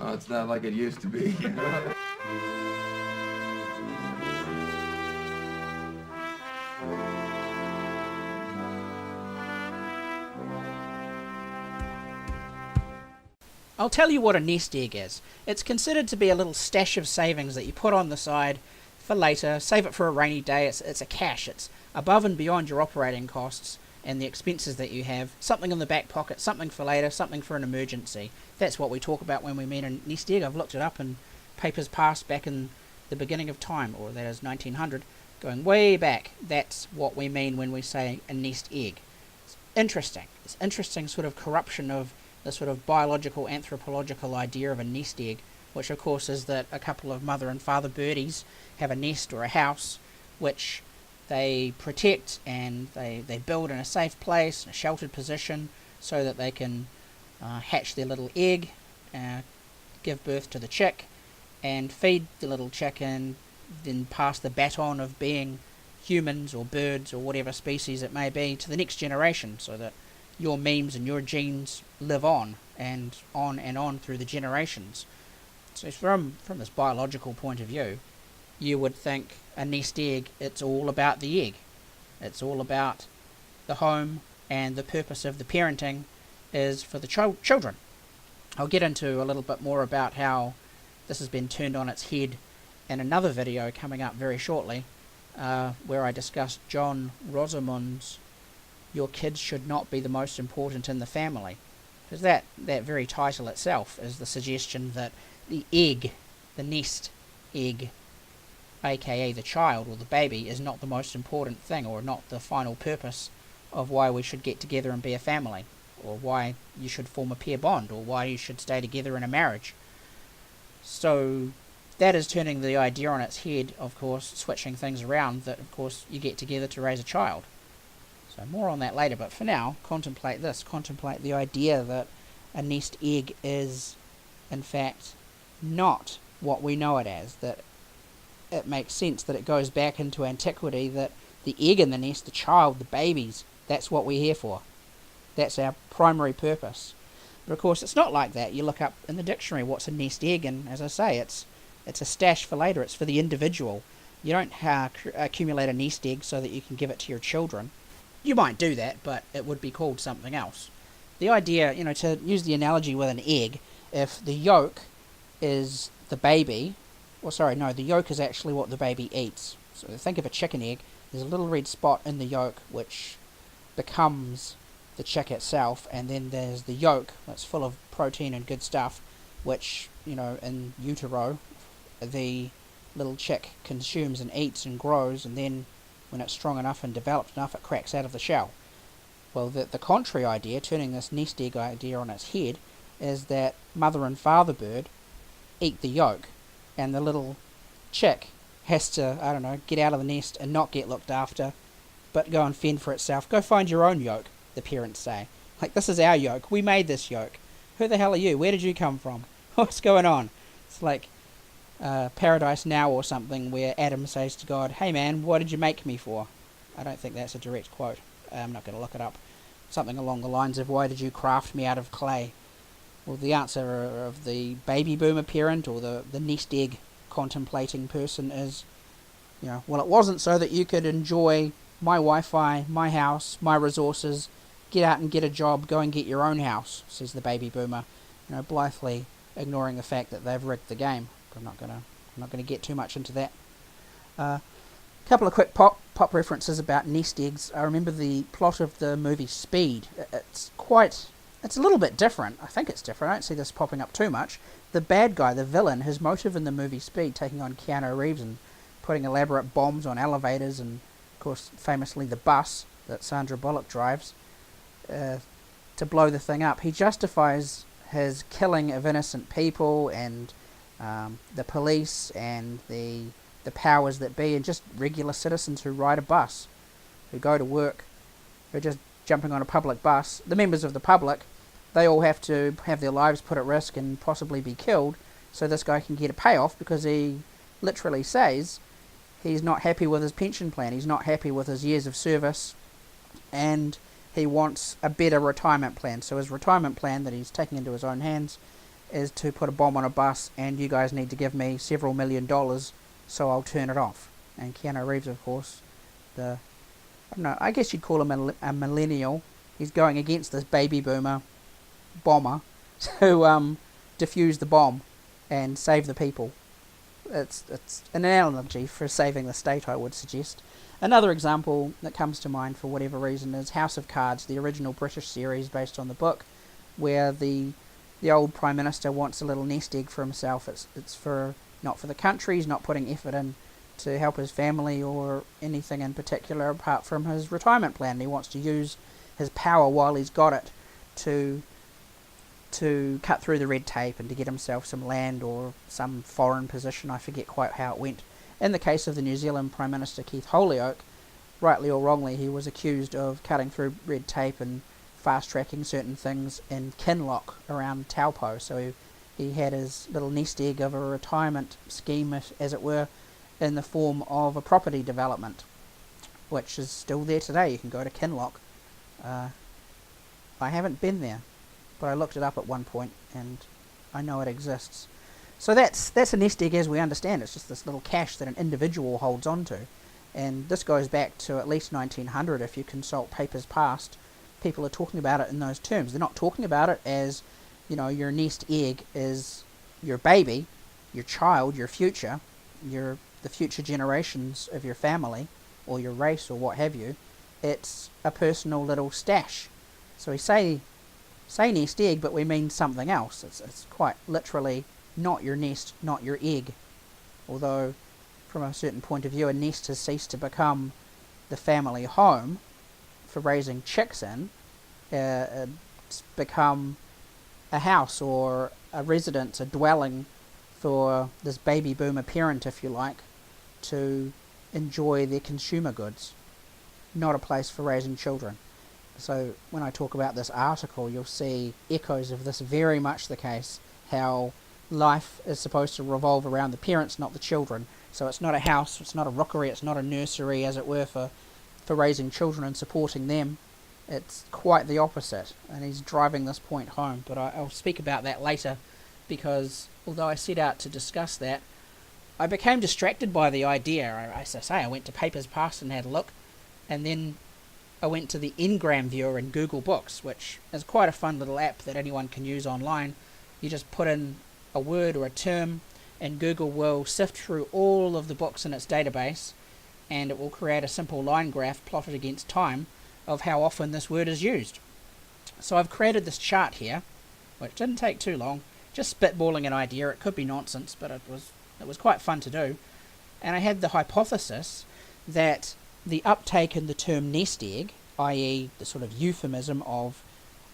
Oh, it's not like it used to be. I'll tell you what a nest egg is. It's considered to be a little stash of savings that you put on the side for later, save it for a rainy day. It's a cash. It's above and beyond your operating costs and the expenses that you have. Something in the back pocket, something for later, something for an emergency. That's what we talk about when we mean a nest egg. I've looked it up in papers past back in the beginning of time, or that is 1900, going way back. That's what we mean when we say a nest egg. It's interesting. It's interesting sort of corruption of the sort of biological, anthropological idea of a nest egg, which of course is that a couple of mother and father birdies have a nest or a house which they protect and they build in a safe place, in a sheltered position, so that they can hatch their little egg, give birth to the chick, and feed the little chick, and then pass the baton of being humans or birds or whatever species it may be to the next generation, so that your memes and your genes live on and on through the generations. So from this biological point of view, you would think a nest egg, it's all about the egg. It's all about the home, and the purpose of the parenting is for the children. I'll get into a little bit more about how this has been turned on its head in another video coming up very shortly, where I discuss John Rosamond's "Your kids should not be the most important in the family." Because that very title itself is the suggestion that the egg, the nest egg, aka the child or the baby, is not the most important thing, or not the final purpose of why we should get together and be a family, or why you should form a pair bond, or why you should stay together in a marriage. So that is turning the idea on its head, of course, switching things around, that of course you get together to raise a child. So more on that later, but for now, contemplate this. Contemplate the idea that a nest egg is, in fact, not what we know it as. That it makes sense that it goes back into antiquity, that the egg in the nest, the child, the babies, that's what we're here for. That's our primary purpose. But of course, it's not like that. You look up in the dictionary what's a nest egg, and as I say, it's a stash for later. It's for the individual. You don't accumulate a nest egg so that you can give it to your children. You might do that, but it would be called something else. The idea, to use the analogy with an egg, if the yolk is the baby, the yolk is actually what the baby eats. So think of a chicken egg. There's a little red spot in the yolk which becomes the chick itself, and then there's the yolk that's full of protein and good stuff, which, in utero, the little chick consumes and eats and grows, and then when it's strong enough and developed enough, it cracks out of the shell. Well, the contrary idea, turning this nest egg idea on its head, is that mother and father bird eat the yolk, and the little chick has to, get out of the nest and not get looked after, but go and fend for itself. Go find your own yolk, the parents say. Like, this is our yolk. We made this yolk. Who the hell are you? Where did you come from? What's going on? It's like Paradise Now or something, where Adam says to God, "Hey man, what did you make me for?" I don't think that's a direct quote. I'm not going to look it up. Something along the lines of, "Why did you craft me out of clay?" Well, the answer of the baby boomer parent, or the nest egg contemplating person, is, well, it wasn't so that you could enjoy my Wi-Fi, my house, my resources, get out and get a job, go and get your own house, says the baby boomer, blithely ignoring the fact that they've rigged the game. I'm not gonna get too much into that. Couple of quick pop references about nest eggs. I remember the plot of the movie Speed. It's a little bit different. I think it's different. I don't see this popping up too much. The bad guy, the villain, his motive in the movie Speed, taking on Keanu Reeves and putting elaborate bombs on elevators, and of course famously the bus that Sandra Bullock drives, to blow the thing up. He justifies his killing of innocent people and the police and the powers that be, and just regular citizens who ride a bus, who go to work, who are just jumping on a public bus. The members of the public, they all have to have their lives put at risk and possibly be killed, so this guy can get a payoff, because he literally says he's not happy with his pension plan, he's not happy with his years of service, and he wants a better retirement plan. So his retirement plan that he's taking into his own hands is to put a bomb on a bus, and you guys need to give me several $1,000,000 so I'll turn it off. And Keanu Reeves, of course, I don't know, I guess you'd call him a millennial. He's going against this baby boomer bomber to defuse the bomb and save the people. It's an analogy for saving the state, I would suggest. Another example that comes to mind for whatever reason is House of Cards, the original British series based on the book, where the old Prime Minister wants a little nest egg for himself. It's for not for the country. He's not putting effort in to help his family or anything in particular apart from his retirement plan. He wants to use his power while he's got it to cut through the red tape and to get himself some land or some foreign position. I forget quite how it went. In the case of the New Zealand Prime Minister Keith Holyoake, rightly or wrongly, he was accused of cutting through red tape and fast-tracking certain things in Kinloch around Taupo. So he had his little nest egg of a retirement scheme, as it were, in the form of a property development, which is still there today. You can go to Kinloch. I haven't been there, but I looked it up at one point, and I know it exists. So that's a nest egg as we understand. It's just this little cash that an individual holds on to. And this goes back to at least 1900. If you consult papers past, people are talking about it in those terms. They're not talking about it as, your nest egg is your baby, your child, your future, the future generations of your family, or your race, or what have you. It's a personal little stash. So we say nest egg, but we mean something else. It's quite literally not your nest, not your egg. Although, from a certain point of view, a nest has ceased to become the family home for raising chicks in. It's become a house or a residence, a dwelling for this baby boomer parent, if you like, to enjoy their consumer goods. Not a place for raising children. So when I talk about this article, you'll see echoes of this very much the case, how life is supposed to revolve around the parents, not the children. So it's not a house, it's not a rookery, it's not a nursery, as it were, for raising children and supporting them. It's quite the opposite, and he's driving this point home. But I'll speak about that later, because although I set out to discuss that, I became distracted by the idea. As I say, I went to Papers Past and had a look, and then I went to the Ngram Viewer in Google Books, which is quite a fun little app that anyone can use online. You just put in a word or a term, and Google will sift through all of the books in its database, and it will create a simple line graph plotted against time of how often this word is used. So I've created this chart here, which didn't take too long, just spitballing an idea. It could be nonsense, but it was quite fun to do. And I had the hypothesis that the uptake in the term nest egg, i.e. the sort of euphemism of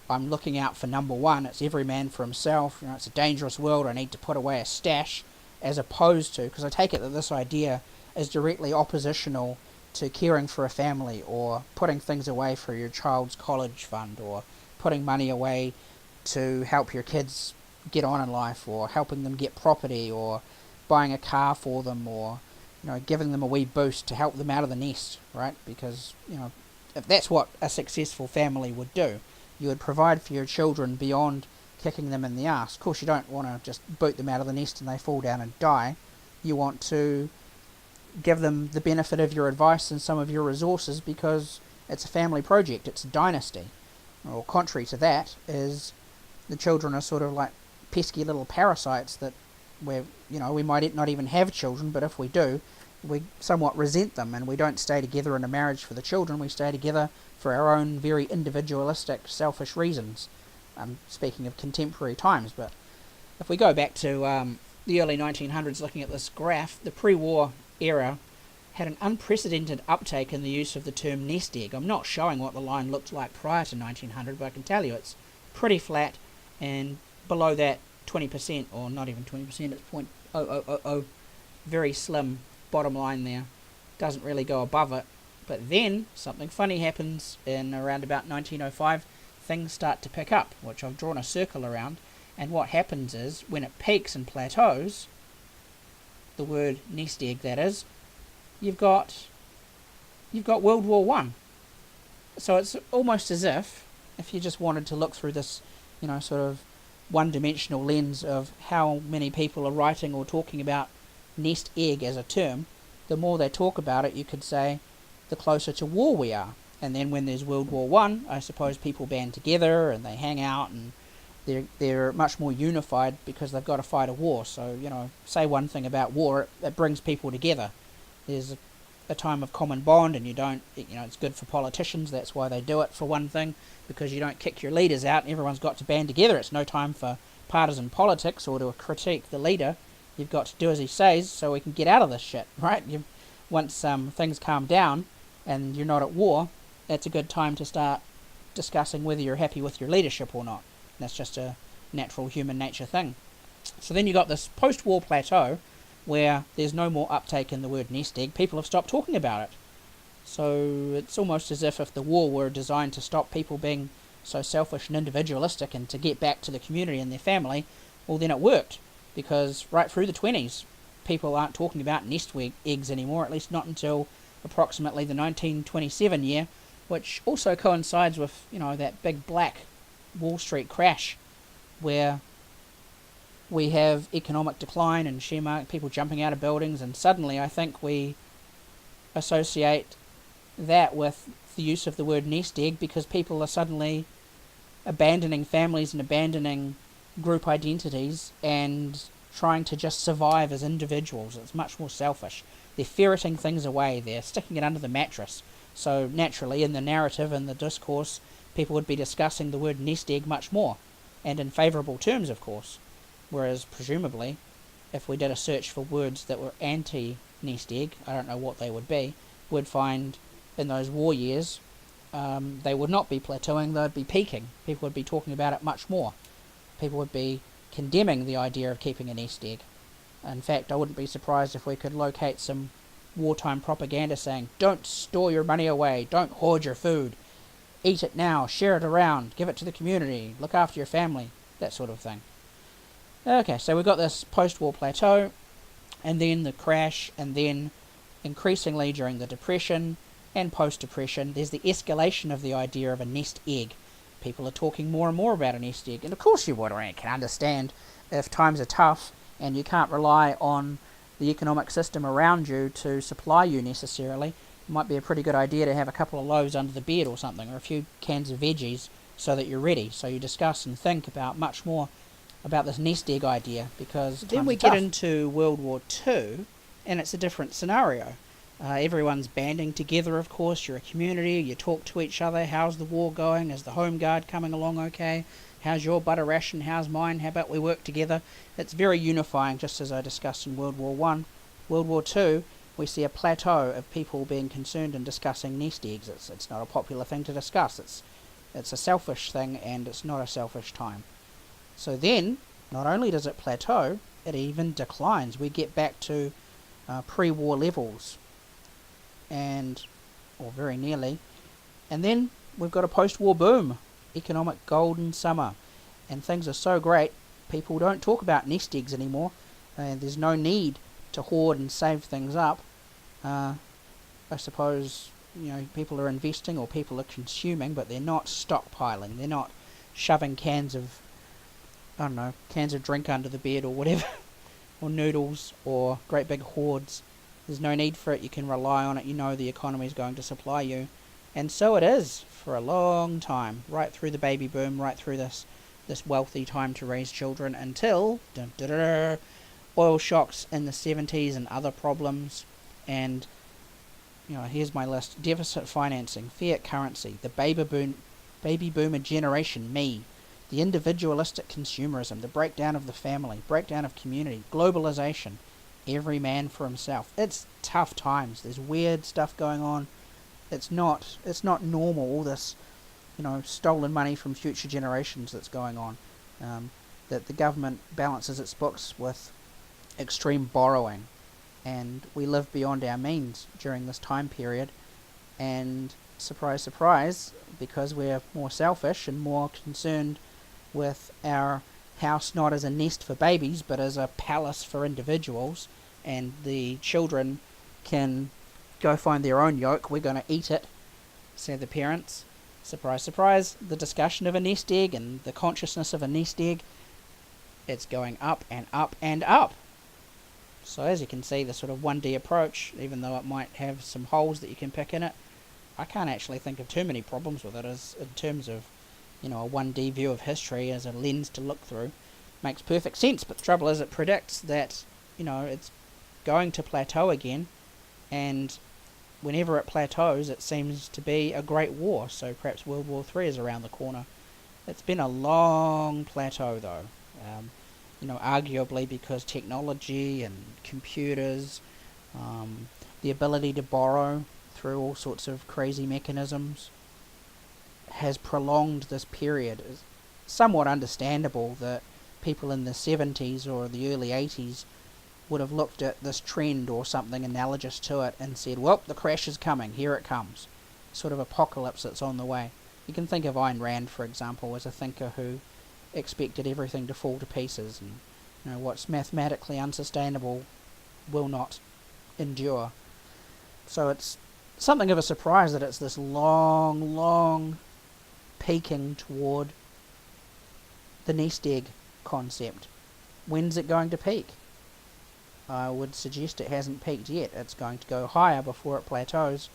I'm looking out for number one, it's every man for himself, it's a dangerous world, I need to put away a stash, as opposed to, because I take it that this idea is directly oppositional to caring for a family, or putting things away for your child's college fund, or putting money away to help your kids get on in life, or helping them get property, or buying a car for them, or giving them a wee boost to help them out of the nest, right? Because if that's what a successful family would do, you would provide for your children beyond kicking them in the arse. Of course, you don't want to just boot them out of the nest and they fall down and die. You want to give them the benefit of your advice and some of your resources, because it's a family project, it's a dynasty. Or contrary to that is the children are sort of like pesky little parasites that we might not even have children, but if we do, we somewhat resent them, and we don't stay together in a marriage for the children. We stay together for our own very individualistic, selfish reasons. I'm speaking of contemporary times, but if we go back to the early 1900s, looking at this graph, the pre-war era had an unprecedented uptake in the use of the term nest egg. I'm not showing what the line looked like prior to 1900, but I can tell you it's pretty flat, and below that 20%, or not even 20%, it's 0.0000, very slim bottom line there, doesn't really go above it. But then something funny happens in around about 1905. Things start to pick up, which I've drawn a circle around, and what happens is when it peaks and plateaus, the word nest egg that is, you've got World War One. So it's almost as if you just wanted to look through this sort of one-dimensional lens of how many people are writing or talking about nest egg as a term, the more they talk about it, you could say, the closer to war we are. And then when there's World War One, I suppose people band together and they hang out and they're much more unified because they've got to fight a war. So, say one thing about war, it brings people together. There's a time of common bond, and it's good for politicians. That's why they do it, for one thing, because you don't kick your leaders out. Everyone's got to band together. It's no time for partisan politics or to critique the leader. You've got to do as he says so we can get out of this shit, right? Once things calm down and you're not at war, it's a good time to start discussing whether you're happy with your leadership or not. That's just a natural human nature thing. So then you got this post-war plateau where there's no more uptake in the word nest egg. People have stopped talking about it. So it's almost as if the war were designed to stop people being so selfish and individualistic and to get back to the community and their family. Well, then it worked, because right through the 20s, people aren't talking about nest eggs anymore, at least not until approximately the 1927 year, which also coincides with, that big black Wall Street crash where we have economic decline and share market, people jumping out of buildings, and suddenly I think we associate that with the use of the word nest egg because people are suddenly abandoning families and abandoning group identities and trying to just survive as individuals. It's much more selfish. They're ferreting things away. They're sticking it under the mattress. So naturally, in the narrative and the discourse, people would be discussing the word nest egg much more, and in favourable terms, of course. Whereas, presumably, if we did a search for words that were anti-nest egg, I don't know what they would be, we'd find in those war years, they would not be plateauing, they'd be peaking. People would be talking about it much more. People would be condemning the idea of keeping a nest egg. In fact, I wouldn't be surprised if we could locate some wartime propaganda saying, don't store your money away, don't hoard your food, eat it now, share it around, give it to the community, look after your family, that sort of thing. Okay, so we've got this post-war plateau, and then the crash, and then increasingly during the Depression and post-Depression, there's the escalation of the idea of a nest egg. People are talking more and more about a nest egg, and of course you would, or you can understand if times are tough and you can't rely on the economic system around you to supply you necessarily. It might be a pretty good idea to have a couple of loaves under the bed or something, or a few cans of veggies so that you're ready. So you discuss and think about much more about this nest egg idea, because then we get into World War II, and it's a different scenario. Everyone's banding together, of course. You're a community, you talk to each other. How's the war going? Is the Home Guard coming along okay? How's your butter ration? How's mine? How about we work together? It's very unifying, just as I discussed in World War I. World War II, we see a plateau of people being concerned and discussing nest eggs. It's not a popular thing to discuss. It's a selfish thing, and it's not a selfish time. So then, not only does it plateau, it even declines. We get back to pre-war levels, or very nearly, and then we've got a post-war boom, economic golden summer, and things are so great, people don't talk about nest eggs anymore, and there's no need to hoard and save things up. I suppose, people are investing or people are consuming, but they're not stockpiling. They're not shoving cans of drink under the bed or whatever, or noodles, or great big hoards. There's no need for it. You can rely on it. The economy is going to supply you. And so it is for a long time, right through the baby boom, right through this wealthy time to raise children, until oil shocks in the 70s and other problems. And here's my list: deficit financing, fiat currency, the baby boomer generation, me, the individualistic consumerism, the breakdown of the family, breakdown of community, globalization, every man for himself. It's tough times. There's weird stuff going on. It's not normal, all this stolen money from future generations that's going on. That the government balances its books with extreme borrowing, and we live beyond our means during this time period, and surprise surprise, because we're more selfish and more concerned with our house not as a nest for babies but as a palace for individuals, and the children can go find their own yolk, we're going to eat it, say the parents. Surprise surprise, the discussion of a nest egg and the consciousness of a nest egg it's going up and up and up. So as you can see, the sort of 1D approach, even though it might have some holes that you can pick in it, I can't actually think of too many problems with it as in terms of, a 1D view of history as a lens to look through. Makes perfect sense, but the trouble is it predicts that, it's going to plateau again, and whenever it plateaus it seems to be a great war, so perhaps World War III is around the corner. It's been a long plateau though, arguably because technology and computers, the ability to borrow through all sorts of crazy mechanisms has prolonged this period. It's somewhat understandable that people in the 70s or the early 80s would have looked at this trend or something analogous to it and said, well, the crash is coming, here it comes. Sort of apocalypse that's on the way. You can think of Ayn Rand, for example, as a thinker who expected everything to fall to pieces, and what's mathematically unsustainable will not endure. So it's something of a surprise that it's this long peaking toward the nest egg concept. When's it going to peak? I would suggest it hasn't peaked yet. It's going to go higher before it plateaus,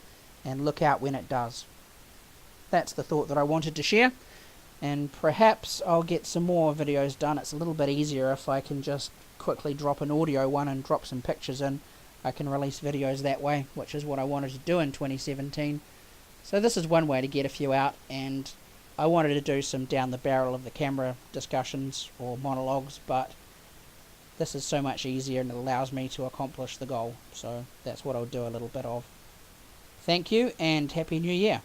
and look out when it does. That's the thought that I wanted to share, and perhaps I'll get some more videos done. It's a little bit easier if I can just quickly drop an audio one and drop some pictures in. I can release videos that way, which is what I wanted to do in 2017. So this is one way to get a few out, and I wanted to do some down the barrel of the camera discussions or monologues, but this is so much easier and it allows me to accomplish the goal. So that's what I'll do a little bit of. Thank you and Happy New Year.